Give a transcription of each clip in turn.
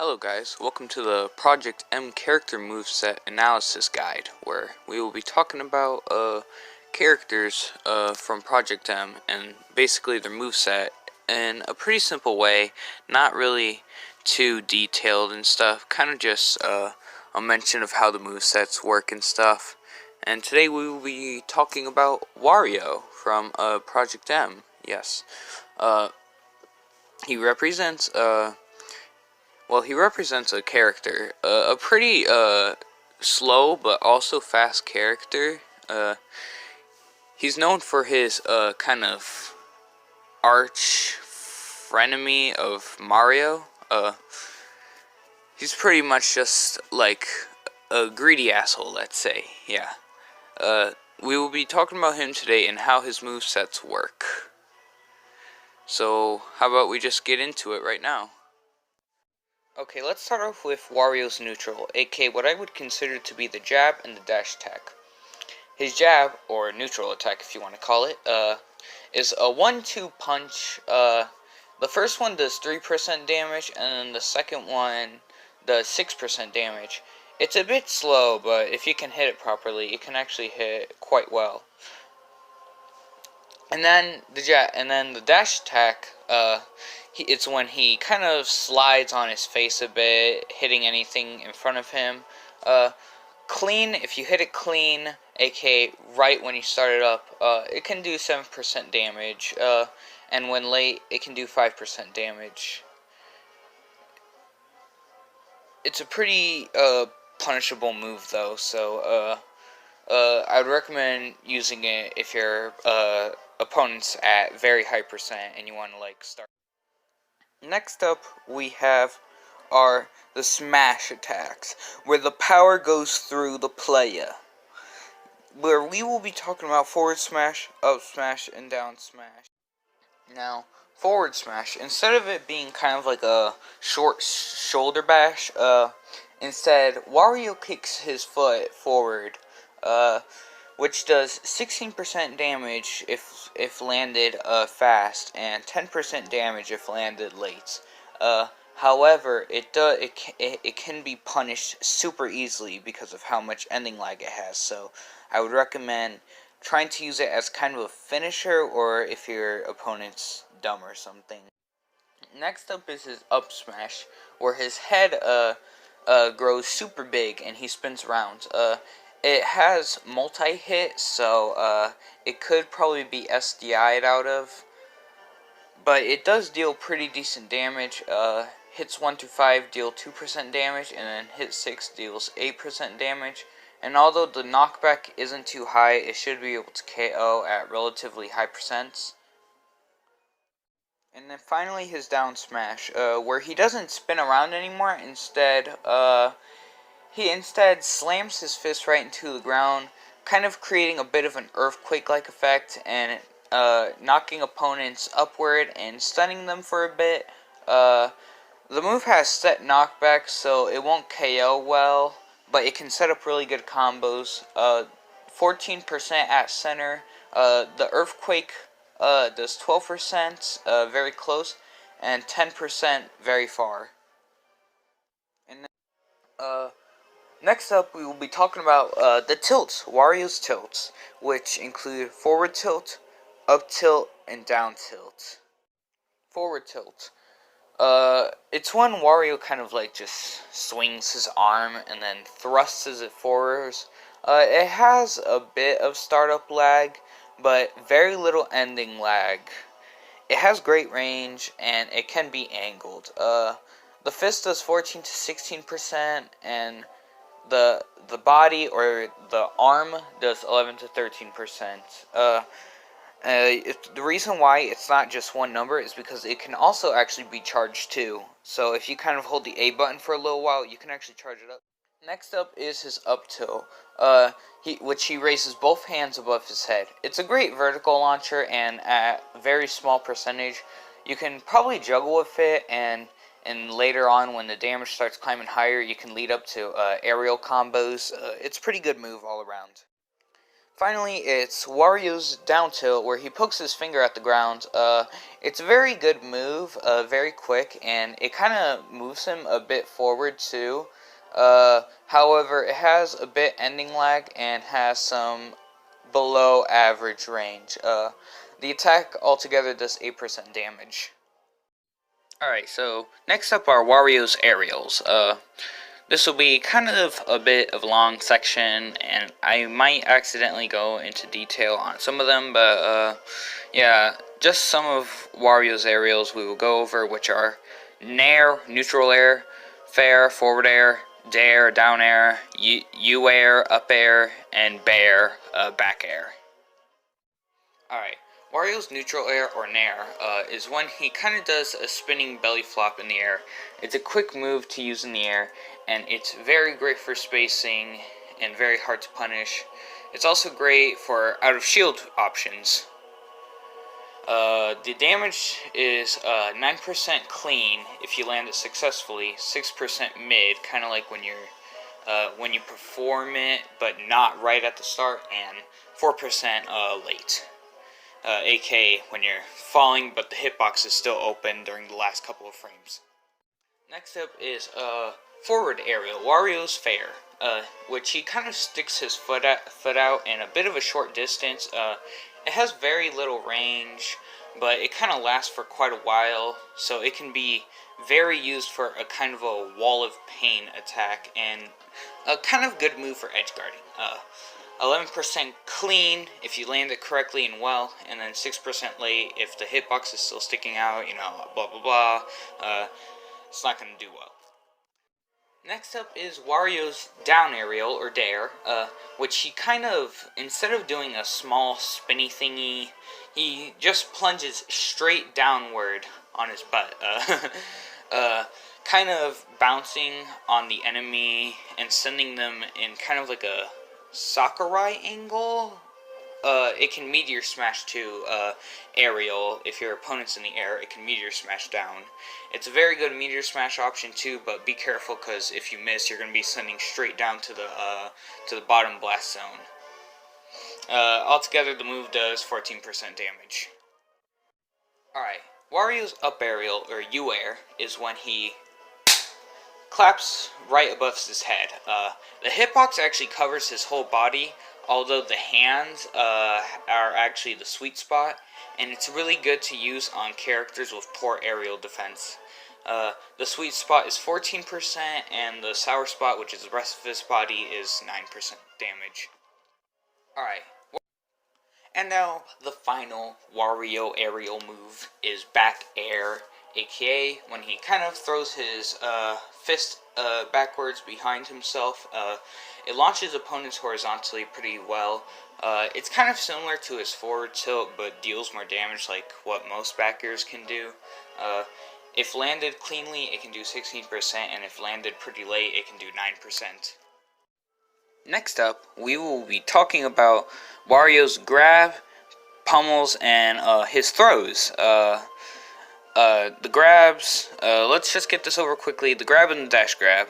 Hello guys, welcome to the Project M Character Moveset Analysis Guide, where we will be talking about characters from Project M and basically their moveset in a pretty simple way, not really too detailed and stuff, kind of just a mention of how the movesets work and stuff. And today we will be talking about Wario from Project M. Yes, he represents he represents a character, a pretty slow but also fast character. He's known for his kind of arch frenemy of Mario. He's pretty much just like a greedy asshole, let's say. Yeah. We will be talking about him today and how his movesets work. So, how about we just get into it right now? Okay, let's start off with Wario's neutral, aka what I would consider to be the jab and the dash attack. His jab, or neutral attack if you want to call it, is a 1-2 punch. The first one does 3% damage, and then the second one does 6% damage. It's a bit slow, but if you can hit it properly, it can actually hit quite well. And then the dash attack, it's when he kind of slides on his face a bit, hitting anything in front of him. Clean, if you hit it clean, aka right when you start it up, it can do 7% damage, and when late, it can do 5% damage. It's a pretty punishable move though, so I would recommend using it if your opponent's at very high percent and you want to like start. Next up, we have the smash attacks, where the power goes through the player. Where we will be talking about forward smash, up smash, and down smash. Now, forward smash, instead of it being kind of like a short shoulder bash, instead Wario kicks his foot forward, which does 16% damage if landed fast, and 10% damage if landed late. However, it can be punished super easily because of how much ending lag it has. So I would recommend trying to use it as kind of a finisher, or if your opponent's dumb or something. Next up is his up smash, where his head grows super big and he spins around. It has multi-hit, so it could probably be SDI'd out of, but it does deal pretty decent damage. Hits 1 to 5 deal 2% damage, and then hit 6 deals 8% damage. And although the knockback isn't too high, it should be able to KO at relatively high percents. And then finally his down smash, where he doesn't spin around anymore. Instead, he instead slams his fist right into the ground, kind of creating a bit of an earthquake-like effect, and knocking opponents upward and stunning them for a bit. The move has set knockback, so it won't KO well, but it can set up really good combos. 14% at center. The earthquake does 12%, very close, and 10% very far. And then, next up, we will be talking about the tilts, Wario's tilts, which include forward tilt, up tilt, and down tilt. Forward tilt. It's when Wario kind of like just swings his arm and then thrusts it forwards. It has a bit of startup lag, but very little ending lag. It has great range, and it can be angled. The fist does 14 to 16%, and the body or the arm does 11 to 13%. The reason why it's not just one number is because it can also actually be charged too. So if you kind of hold the A button for a little while, you can actually charge it up. Next up is his up tilt, which he raises both hands above his head. It's a great vertical launcher, and at a very small percentage, you can probably juggle with it, and later on when the damage starts climbing higher, you can lead up to aerial combos. It's a pretty good move all around. Finally, it's Wario's down tilt, where he pokes his finger at the ground. It's a very good move, very quick, and it kind of moves him a bit forward too. However, it has a bit ending lag and has some below average range. The attack altogether does 8% damage. Alright, so next up are Wario's aerials. This will be kind of a bit of a long section, and I might accidentally go into detail on some of them, but yeah, just some of Wario's aerials we will go over, which are Nair, neutral air, fair, forward air, dare, down air, U air, up air, and bear, back air. Alright, Wario's neutral air, or Nair, is when he kind of does a spinning belly flop in the air. It's a quick move to use in the air, and it's very great for spacing and very hard to punish. It's also great for out of shield options. The damage is 9% clean if you land it successfully, 6% mid, kind of like when you perform it but not right at the start, and 4% late. aka when you're falling but the hitbox is still open during the last couple of frames. Next up is forward aerial, Wario's fair, which he kind of sticks his foot out in a bit of a short distance. It has very little range, but it kind of lasts for quite a while, so it can be very used for a kind of a wall of pain attack, and a kind of good move for edge guarding. 11% clean if you land it correctly and well, and then 6% late if the hitbox is still sticking out, blah blah blah. It's not going to do well. Next up is Wario's down aerial, or dare, which he kind of, instead of doing a small spinny thingy, he just plunges straight downward on his butt, kind of bouncing on the enemy and sending them in kind of like a Sakurai angle. It can meteor smash to aerial. If your opponent's in the air, it can meteor smash down. It's a very good meteor smash option too, but be careful, because if you miss, you're going to be sending straight down to the bottom blast zone. Altogether, the move does 14% damage. Alright, Wario's up aerial, or U air, is when he claps right above his head. The hitbox actually covers his whole body, although the hands are actually the sweet spot, and it's really good to use on characters with poor aerial defense. The sweet spot is 14%, and the sour spot, which is the rest of his body, is 9% damage. Alright. And now, the final Wario aerial move is back air, aka when he kind of throws his fist backwards behind himself. It launches opponents horizontally pretty well. It's kind of similar to his forward tilt, but deals more damage, like what most back airs can do. If landed cleanly, it can do 16%, and if landed pretty late, it can do 9%. Next up, we will be talking about Wario's grab, pummels, and his throws. The grabs, let's just get this over quickly. The grab and the dash grab,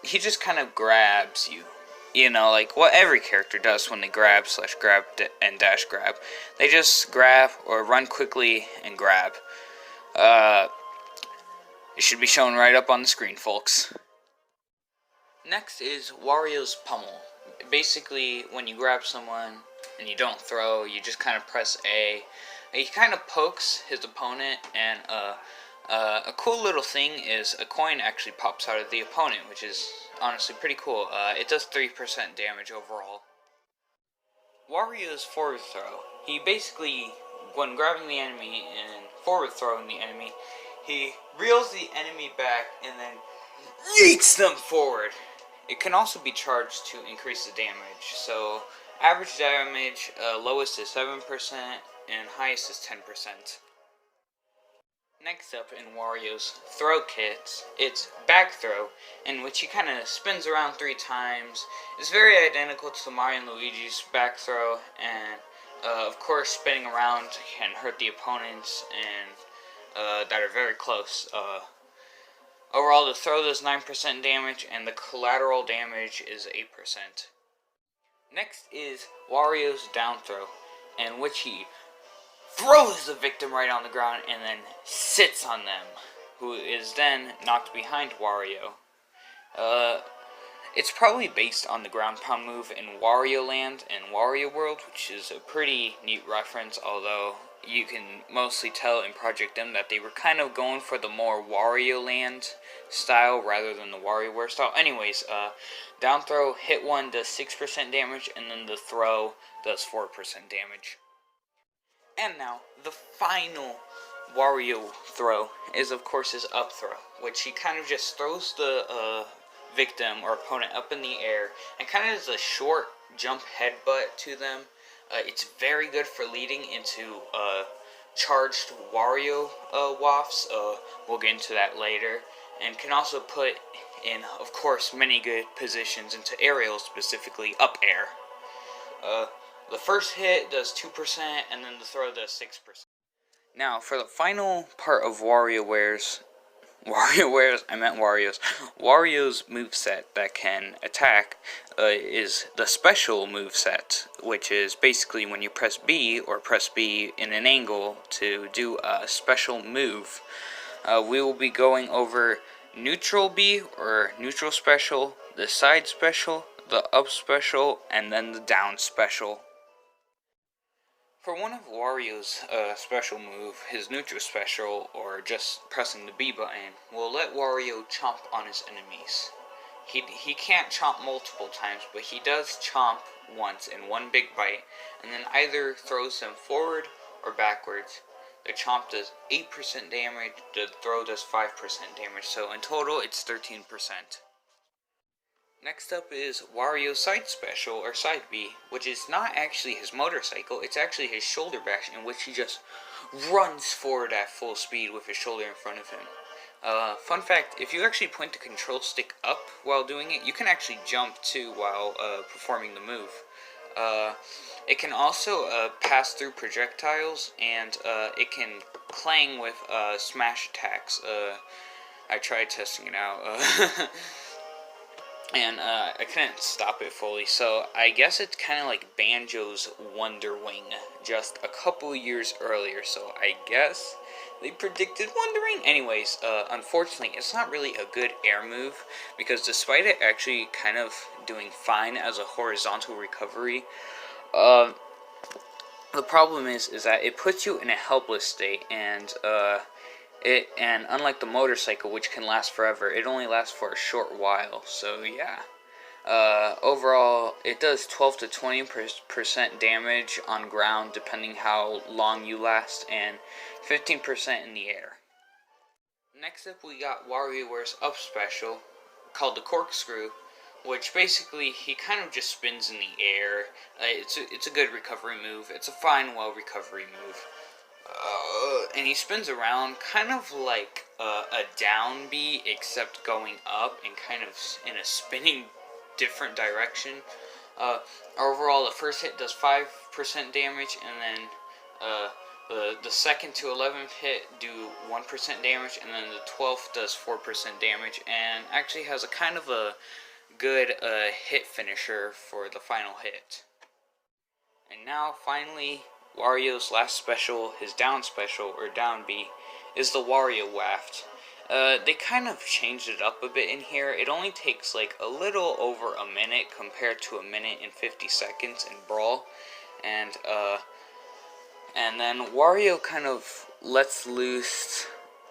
he just kind of grabs you. Like what every character does when they grab and dash grab. They just grab or run quickly and grab. It should be shown right up on the screen, folks. Next is Wario's pummel. Basically, when you grab someone and you don't throw, you just kind of press A. He kind of pokes his opponent, and a cool little thing is a coin actually pops out of the opponent, which is honestly pretty cool. It does 3% damage overall. Wario's forward throw. He basically, when grabbing the enemy and forward throwing the enemy, he reels the enemy back and then yeets them forward. It can also be charged to increase the damage. So, average damage, lowest is 7%, and highest is 10%. Next up in Wario's throw kits, it's back throw, in which he kind of spins around 3 times. It's very identical to Mario and Luigi's back throw, and of course spinning around can hurt the opponents and that are very close. Overall, the throw does 9% damage, and the collateral damage is 8%. Next is Wario's down throw, in which he throws the victim right on the ground and then sits on them, who is then knocked behind Wario. It's probably based on the ground pound move in Wario Land and Wario World, which is a pretty neat reference, although you can mostly tell in Project M that they were kind of going for the more Wario Land style rather than the WarioWare style. Anyways, down throw, hit 1 does 6% damage, and then the throw does 4% damage. And now, the final Wario throw is, of course, his up throw, which he kind of just throws the victim or opponent up in the air and kind of does a short jump headbutt to them. It's very good for leading into charged Wario wafts. We'll get into that later. And can also put in, of course, many good positions into aerials, specifically up air. The first hit does 2%, and then the throw does 6%. Now, for the final part of Wario's moveset that can attack is the special moveset, which is basically when you press B or press B in an angle to do a special move. We will be going over neutral B or neutral special, the side special, the up special, and then the down special. For one of Wario's special move, his neutral special, or just pressing the B button, will let Wario chomp on his enemies. He can't chomp multiple times, but he does chomp once in one big bite, and then either throws them forward or backwards. The chomp does 8% damage, the throw does 5% damage, so in total it's 13%. Next up is Wario's side special, or side B, which is not actually his motorcycle, it's actually his shoulder bash, in which he just runs forward at full speed with his shoulder in front of him. Fun fact, if you actually point the control stick up while doing it, you can actually jump too while performing the move. It can also pass through projectiles, and it can clang with smash attacks. I tried testing it out. And I couldn't stop it fully, so I guess it's kind of like Banjo's Wonder Wing, just a couple years earlier, so I guess they predicted Wonder Wing? Anyways, unfortunately, it's not really a good air move, because despite it actually kind of doing fine as a horizontal recovery, the problem is that it puts you in a helpless state, and unlike the motorcycle, which can last forever, it only lasts for a short while. So yeah, overall, it does 12 to 20% damage on ground, depending how long you last, and 15% in the air. Next up, we got WarioWare's up special, called the corkscrew, which basically he kind of just spins in the air. It's a good recovery move. It's a fine, well recovery move. And he spins around kind of like a down B, except going up and kind of in a spinning different direction. Overall, the first hit does 5% damage, and then the second to 11th hit do 1% damage, and then the 12th does 4% damage, and actually has a kind of a good hit finisher for the final hit. And now, finally, Wario's last special, his down special, or down B, is the Wario Waft. They kind of changed it up a bit in here. It only takes like a little over a minute compared to a minute and 50 seconds in Brawl. And then Wario kind of lets loose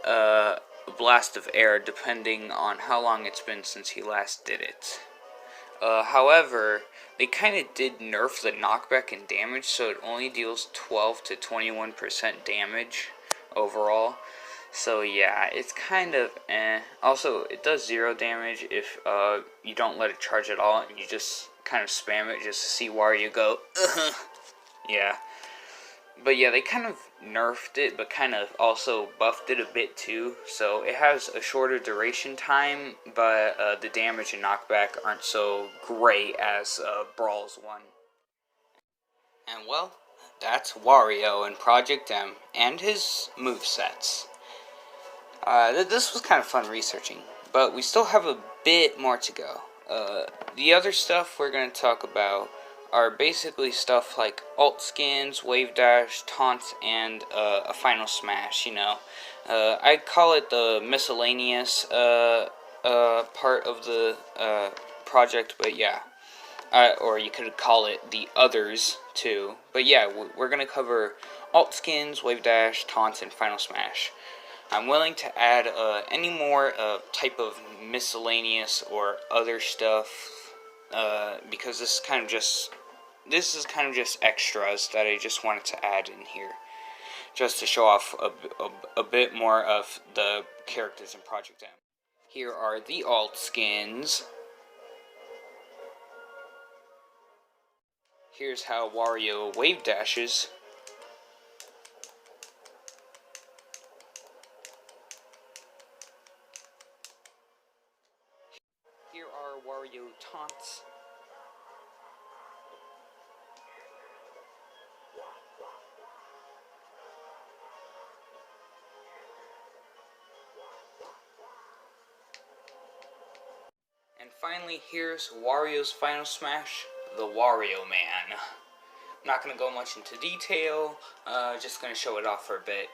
a blast of air depending on how long it's been since he last did it. However, they kind of did nerf the knockback and damage, so it only deals 12 to 21% damage overall. So yeah, it's kind of eh. Also, it does 0 damage if you don't let it charge at all, and you just kind of spam it just to see Wario go, yeah. But yeah, they kind of nerfed it, but kind of also buffed it a bit too. So it has a shorter duration time, but the damage and knockback aren't so great as Brawl's one. And well, that's Wario in Project M and his movesets. This was kind of fun researching, but we still have a bit more to go. The other stuff we're going to talk about are basically stuff like alt skins, wave dash, taunts, and a final smash. I'd call it the miscellaneous part of the project, but yeah. Or you could call it the others too. But yeah, we're gonna cover alt skins, wave dash, taunts, and final smash. I'm willing to add any more type of miscellaneous or other stuff because this is kind of just extras that I just wanted to add in here, just to show off a bit more of the characters in Project M. Here are the alt skins. Here's how Wario wave dashes. Here are Wario taunts. And finally, here's Wario's final smash, the Wario Man. I'm not going to go much into detail, just going to show it off for a bit.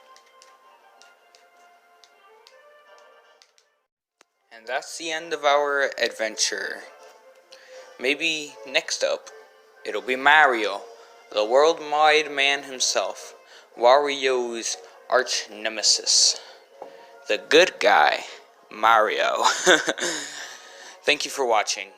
And that's the end of our adventure. Maybe next up, it'll be Mario, the worldwide man himself, Wario's arch nemesis, the good guy, Mario. Thank you for watching.